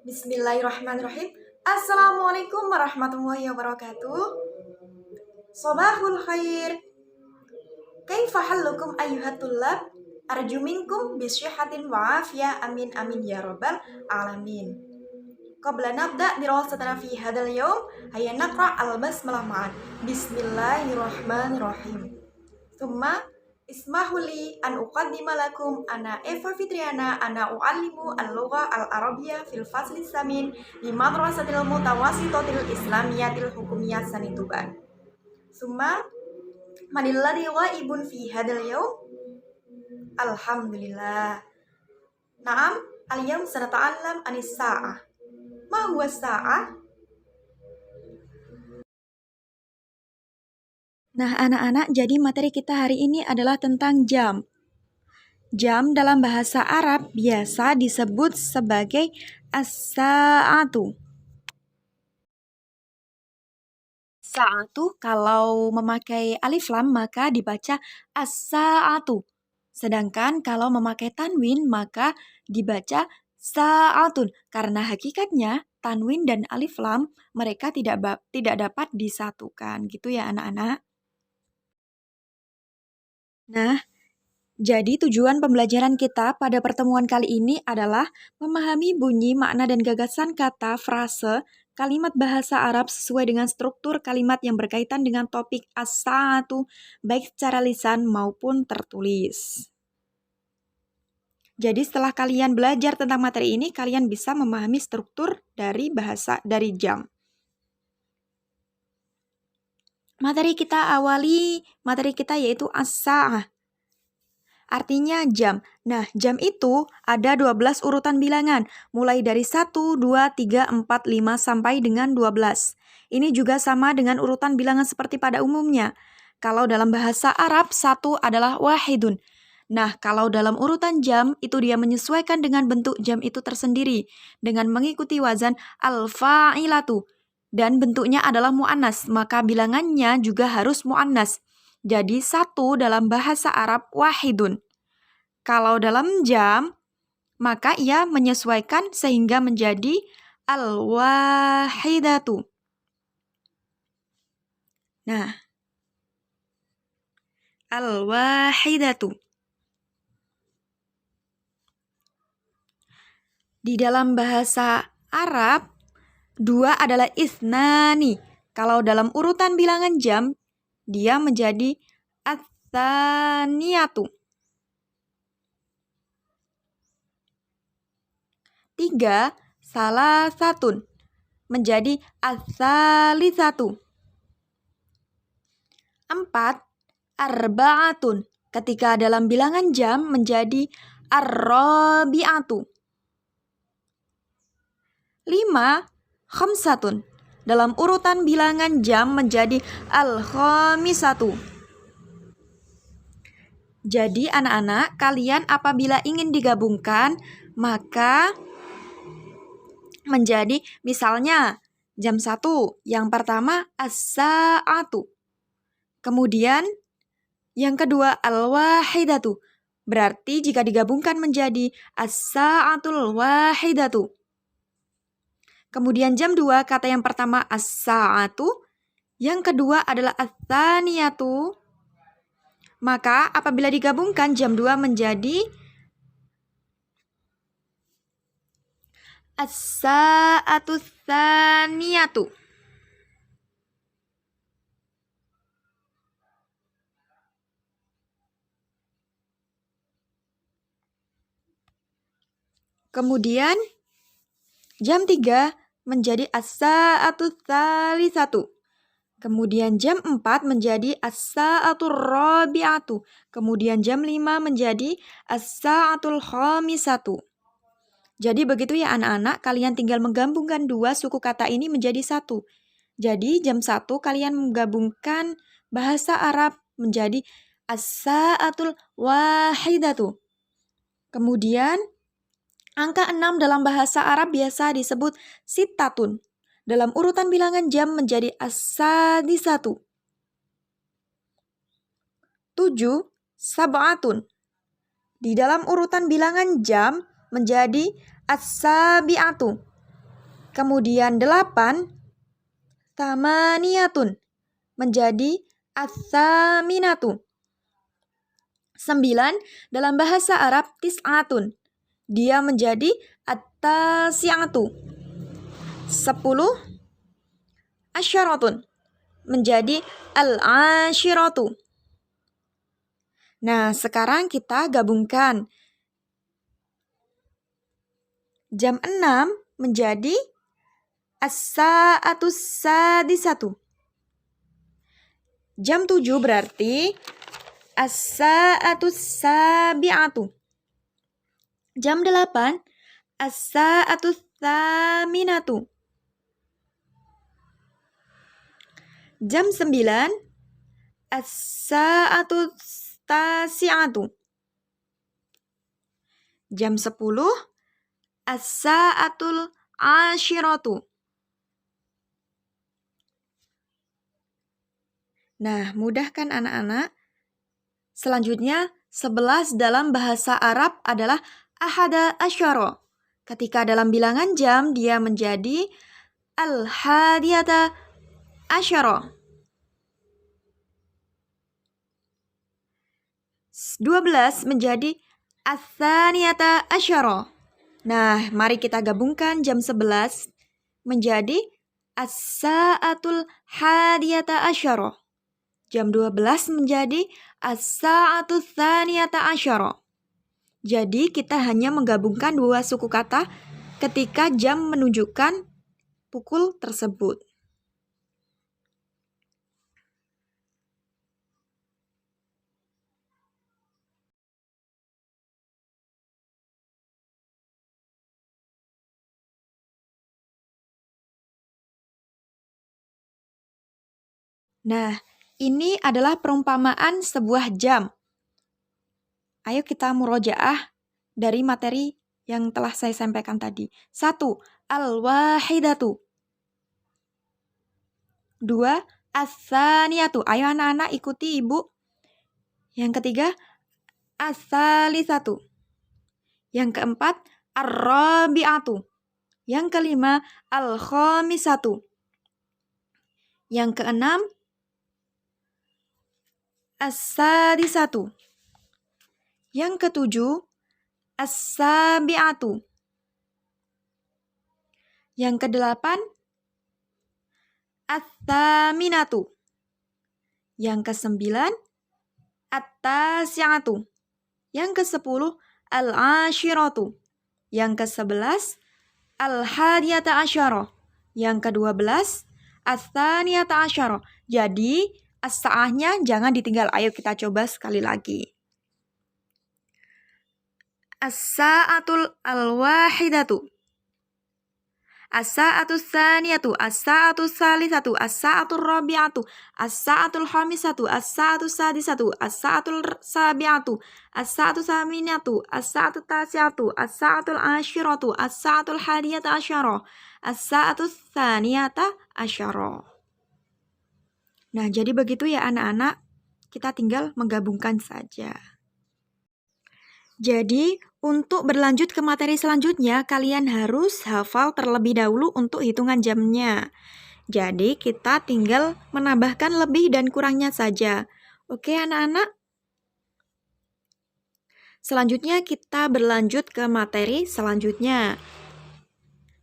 Bismillahirrahmanirrahim. Assalamualaikum warahmatullahi wabarakatuh. Sobahul khair. Kaifa halukum ayyuhat tullab? Arju minkum bisyihatin wa afiyah, amin amin ya rabbal alamin. Qabla nabda dirasatana fi hadal yawm, hayya naqra al-basmalah ma'an. Bismillahirrahmanirrahim. Thumma ismahuli an uqaddima lakum ana Eva Fitriana ana u'allimu al-lugha al-arabiyah fil fasli samin di madrasatil mutawassitatil islamiyatil hukumiyah Sanituban. Summa manilladhi ghaibun fi hadal yawm? Alhamdulillah. Naam, al-yawm sanata'allam anis sa'ah. Ma huwa sa'ah? Nah, anak-anak, jadi materi kita hari ini adalah tentang jam. Jam dalam bahasa Arab biasa disebut sebagai as-sa'atu. Sa'atu kalau memakai alif lam maka dibaca as-sa'atu. Sedangkan kalau memakai tanwin maka dibaca sa'atun. Karena hakikatnya tanwin dan alif lam mereka tidak dapat disatukan. Gitu ya anak-anak. Nah, jadi tujuan pembelajaran kita pada pertemuan kali ini adalah memahami bunyi, makna, dan gagasan kata, frase, kalimat bahasa Arab sesuai dengan struktur kalimat yang berkaitan dengan topik as-sa'atu, baik secara lisan maupun tertulis. Jadi setelah kalian belajar tentang materi ini, kalian bisa memahami struktur dari jam. Materi kita yaitu as-sa'ah. Artinya jam. Nah, jam itu ada 12 urutan bilangan, mulai dari 1, 2, 3, 4, 5, sampai dengan 12. Ini juga sama dengan urutan bilangan seperti pada umumnya. Kalau dalam bahasa Arab, 1 adalah wahidun. Nah, kalau dalam urutan jam, itu dia menyesuaikan dengan bentuk jam itu tersendiri, dengan mengikuti wazan al-fa'ilatu. Dan bentuknya adalah mu'annas, maka bilangannya juga harus mu'annas. Jadi 1 dalam bahasa Arab wahidun. Kalau dalam jam, maka ia menyesuaikan sehingga menjadi al-wahidatu. Nah, al-wahidatu. Di dalam bahasa Arab, 2 adalah isnani. Kalau dalam urutan bilangan jam, dia menjadi ats-tsaniyatu. 3 salasatun menjadi ats-tsalisatu. 4 arba'atun ketika dalam bilangan jam menjadi ar-rabi'atu. 5 khamsatun dalam urutan bilangan jam menjadi al-khamisatu. Jadi anak-anak, kalian apabila ingin digabungkan, maka menjadi misalnya jam 1, yang pertama as-sa'atu. Kemudian yang kedua al-wahidatu. Berarti jika digabungkan menjadi as-sa'atul wahidatu. Kemudian jam 2, kata yang pertama as-sa'atu, yang kedua adalah ats-tsaniyatu. Maka apabila digabungkan jam 2 menjadi as-sa'atu tsaniyatu. Kemudian jam 3 menjadi as-sa'atu tsalisatu. Kemudian jam 4 menjadi as-sa'atur rabi'atu. Kemudian jam 5 menjadi as-sa'atul khamisatu. Jadi begitu ya anak-anak, kalian tinggal menggabungkan 2 suku kata ini menjadi 1. Jadi jam 1 kalian menggabungkan bahasa Arab menjadi as-sa'atul wahidatu. Kemudian angka 6 dalam bahasa Arab biasa disebut sittatun. Dalam urutan bilangan jam menjadi as-sadisatu. 7 sab'atun. Di dalam urutan bilangan jam menjadi as-sabi'atu. Kemudian 8, tamaniyatun, menjadi as-saminatu. 9, dalam bahasa Arab tis'atun, dia menjadi at-tasi'atu. 10, asyaratun, menjadi al-ashiratu. Nah, sekarang kita gabungkan. Jam 6 menjadi as-sa'atus sadisatu. Jam 7 berarti as-sa'atus sabi'atu. Jam 8 as-sa'atus thaminatu. Jam 9 as-sa'atus tasi'atu. Jam 10 as-sa'atul ashiratu. Nah, mudah kan anak-anak? Selanjutnya, 11 dalam bahasa Arab adalah ahada asyara. Ketika dalam bilangan jam, dia menjadi al-hadiyata asyara. 12 menjadi as-tsaniyata asyara. Nah, mari kita gabungkan jam 11 menjadi as-sa'atul hadiyata asyara. Jam 12 menjadi as-sa'atul tsaniyata asyara. Jadi kita hanya menggabungkan dua suku kata ketika jam menunjukkan pukul tersebut. Nah, ini adalah perumpamaan sebuah jam. Ayo kita murojaah dari materi yang telah saya sampaikan tadi. 1. Al-wahidatu. 2. As-tsaniyatu. Ayo anak-anak ikuti ibu. Yang ketiga, as-tsalisatu. Yang keempat, ar-rabi'atu. Yang kelima, al-khamisatu. Yang keenam, as-sadisatu. Yang ketujuh, as-sabi'atu. Yang kedelapan, at-thaminatu. Yang kesembilan, at-tasi'atu. Yang kesepuluh, al-ashiratu. Yang kesebelas, al-hadiyata asyara. Yang ke-12, as-tsaniyata asyara. Jadi, as-sa'ahnya jangan ditinggal. Ayo kita coba sekali lagi. As-sa'atul al-wahidatu. As-sa'atul tsaniyatu. As-sa'atul salisatu. As-sa'atul rabi'atu. As-sa'atul khamisatu. As-sa'atul sadisatu. As-sa'atul sabi'atu. As-sa'atul saminatu. As-sa'atul tasi'atu. As-sa'atul ashiratu. As-sa'atul hadiyata asyara. As-sa'atul tsaniyata asyara. Nah, jadi begitu ya anak-anak. Kita tinggal menggabungkan saja. Jadi, untuk berlanjut ke materi selanjutnya, kalian harus hafal terlebih dahulu untuk hitungan jamnya. Jadi, kita tinggal menambahkan lebih dan kurangnya saja. Oke, anak-anak? Selanjutnya, kita berlanjut ke materi selanjutnya.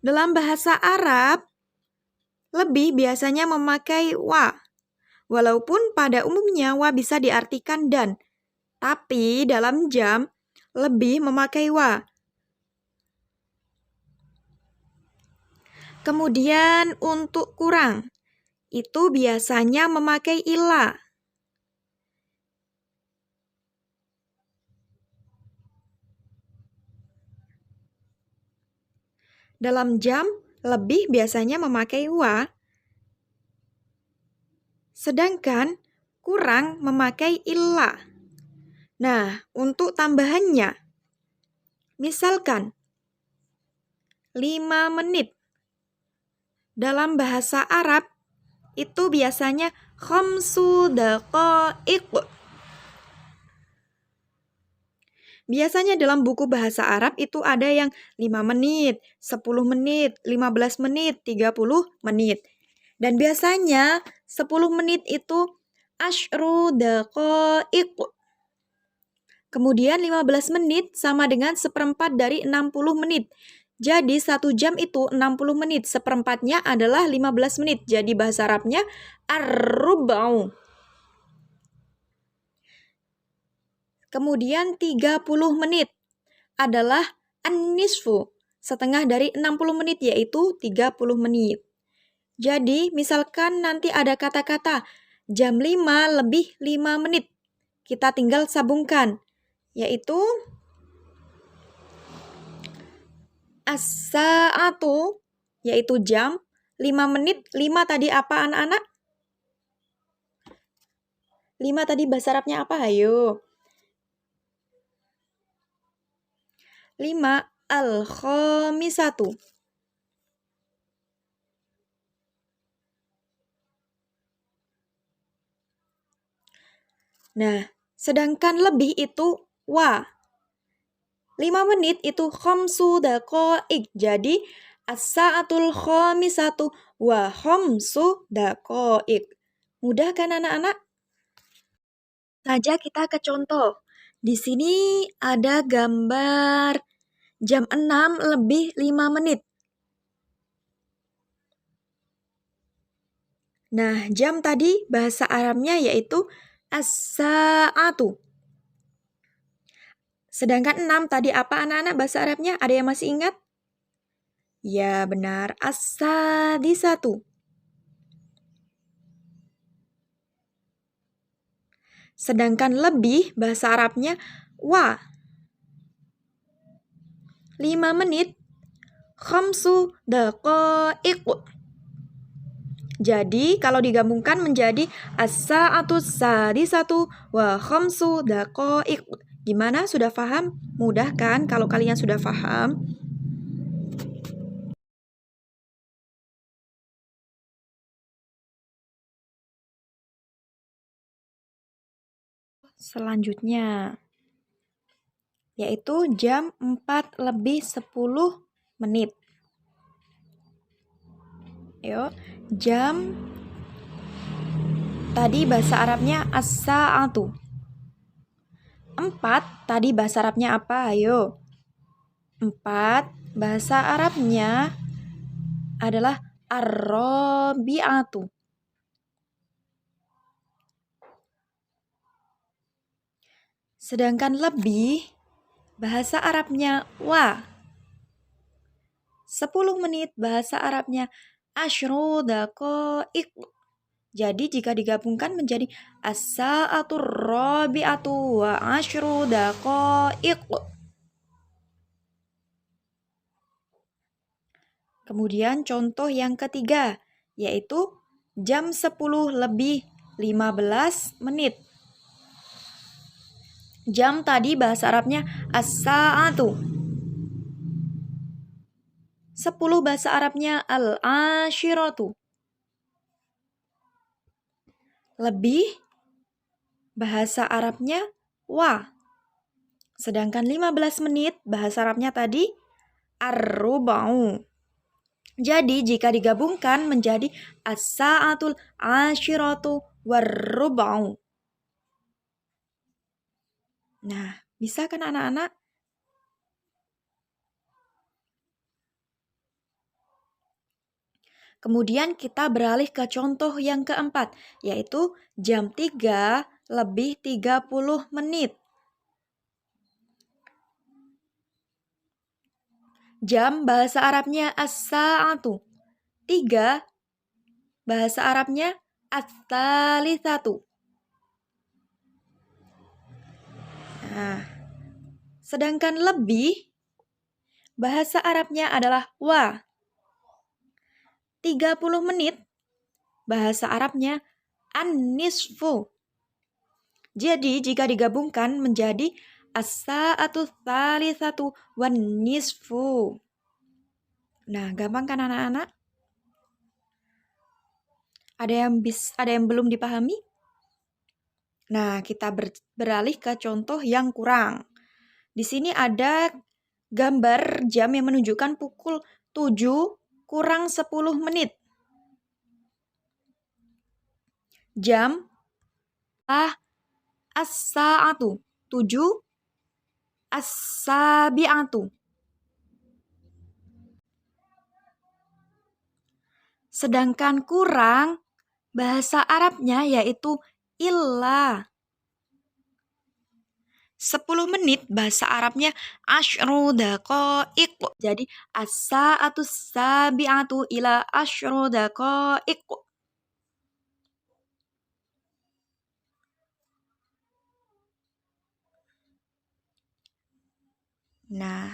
Dalam bahasa Arab, lebih biasanya memakai wa. Walaupun pada umumnya wa bisa diartikan dan. Tapi dalam jam, lebih memakai wa. Kemudian untuk kurang, itu biasanya memakai ila. Dalam jam, lebih biasanya memakai wa. Sedangkan kurang memakai illa. Nah, untuk tambahannya, misalkan 5 menit. Dalam bahasa Arab, itu biasanya khamsu daqaiq. Biasanya dalam buku bahasa Arab itu ada yang 5 menit, 10 menit, 15 menit, 30 menit. Dan biasanya 10 menit itu asyru daqaiq. Kemudian 15 menit sama dengan seperempat dari 60 menit. Jadi 1 jam itu 60 menit, seperempatnya adalah 15 menit. Jadi bahasa Arabnya ar-rub'u. Kemudian 30 menit adalah an-nisfu, setengah dari 60 menit yaitu 30 menit. Jadi misalkan nanti ada kata-kata jam 5 lebih 5 menit. Kita tinggal sabungkan, yaitu as-sa'atu, yaitu jam, 5 menit, 5 tadi apa anak-anak? 5 tadi bahasa Arabnya apa? Ayo. 5 al-khamisatu. Nah, sedangkan lebih itu wa. 5 menit itu khamsu daqaiq. Jadi as-sa'atul khamisatu wa khamsu daqaiq. Mudah kan anak-anak? Saja kita ke contoh. Di sini ada gambar jam 6 lebih 5 menit. Nah, jam tadi bahasa Arabnya yaitu as-sa'atu. Sedangkan 6 tadi apa anak-anak bahasa Arabnya? Ada yang masih ingat? Ya, benar. As-sadisatu. Sedangkan lebih bahasa Arabnya wa. 5 menit. Khamsu daqaiq. Jadi kalau digabungkan menjadi as-sa'atu sadisatu wa khamsu daqaiq. Gimana? Sudah paham? Mudah kan kalau kalian sudah paham? Selanjutnya yaitu jam 4 lebih 10 menit. Yuk, jam tadi bahasa Arabnya as-sa'atu. 4 tadi bahasa Arabnya apa? Ayo. 4 bahasa Arabnya adalah ar-rabi'atu. Sedangkan lebih bahasa Arabnya wa. 10 menit bahasa Arabnya asyru daqaiq. Jadi jika digabungkan menjadi as-sa'atur rabi'atu wa asyru daqaiq. Kemudian contoh yang ketiga yaitu jam 10 lebih 15 menit. Jam tadi bahasa Arabnya as-sa'atu. 10 bahasa Arabnya al-ashiratu. Lebih bahasa Arabnya wa. Sedangkan 15 menit bahasa Arabnya tadi ar-ruba'u. Jadi jika digabungkan menjadi as-sa'atul ashiratu war-ruba'u. Nah, bisa kan anak-anak? Kemudian kita beralih ke contoh yang keempat, yaitu jam 3 lebih 30 menit. Jam bahasa Arabnya as-sa'atu. 3 bahasa Arabnya as-salisatu. Nah, sedangkan lebih bahasa Arabnya adalah wa. 30 menit bahasa Arabnya an-nisfu. Jadi jika digabungkan menjadi as-sa'atu tsalitsatu wan nisfu. Nah, gampang kan anak-anak? Ada yang belum dipahami? Nah, kita beralih ke contoh yang kurang. Di sini ada gambar jam yang menunjukkan pukul 7 kurang 10 menit. Jam as-sa'atu 7 as-sabi'atu. Sedangkan kurang bahasa Arabnya yaitu illa. 10 menit bahasa Arabnya asyru daqaiq. Jadi as-sa'atu sabi'atu ila asyru daqaiq. Nah,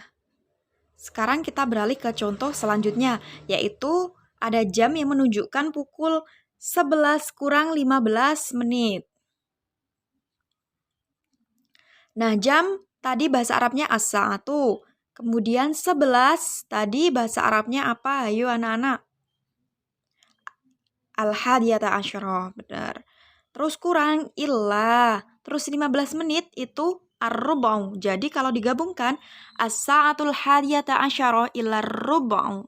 sekarang kita beralih ke contoh selanjutnya, yaitu ada jam yang menunjukkan pukul 11 kurang 15 menit. Nah, jam tadi bahasa Arabnya as-sa'atu. Kemudian 11 tadi bahasa Arabnya apa? Ayo anak-anak. Al-hadiyata asyara, benar. Terus kurang illa. Terus 15 menit itu ar-rub'u. Jadi kalau digabungkan as-sa'atul hadiyata asyara illa ar-rub'u.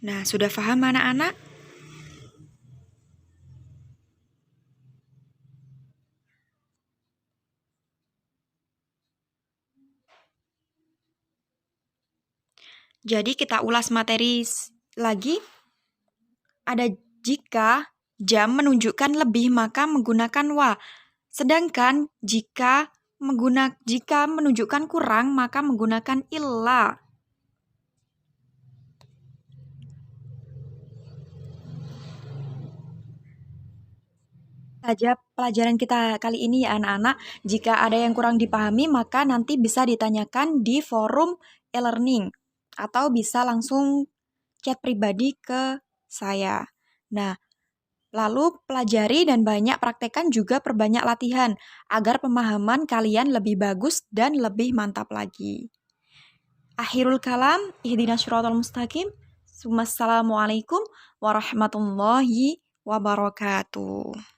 Nah, sudah paham anak-anak? Jadi kita ulas materi lagi. Ada jika jam menunjukkan lebih maka menggunakan wa. Sedangkan jika menunjukkan kurang maka menggunakan illa. Saja pelajaran kita kali ini ya anak-anak. Jika ada yang kurang dipahami maka nanti bisa ditanyakan di forum e-learning atau bisa langsung chat pribadi ke saya. Nah, lalu pelajari dan banyak praktekkan juga perbanyak latihan agar pemahaman kalian lebih bagus dan lebih mantap lagi. Akhirul kalam, ihdinas syiratal mustaqim. Assalamualaikum warahmatullahi wabarakatuh.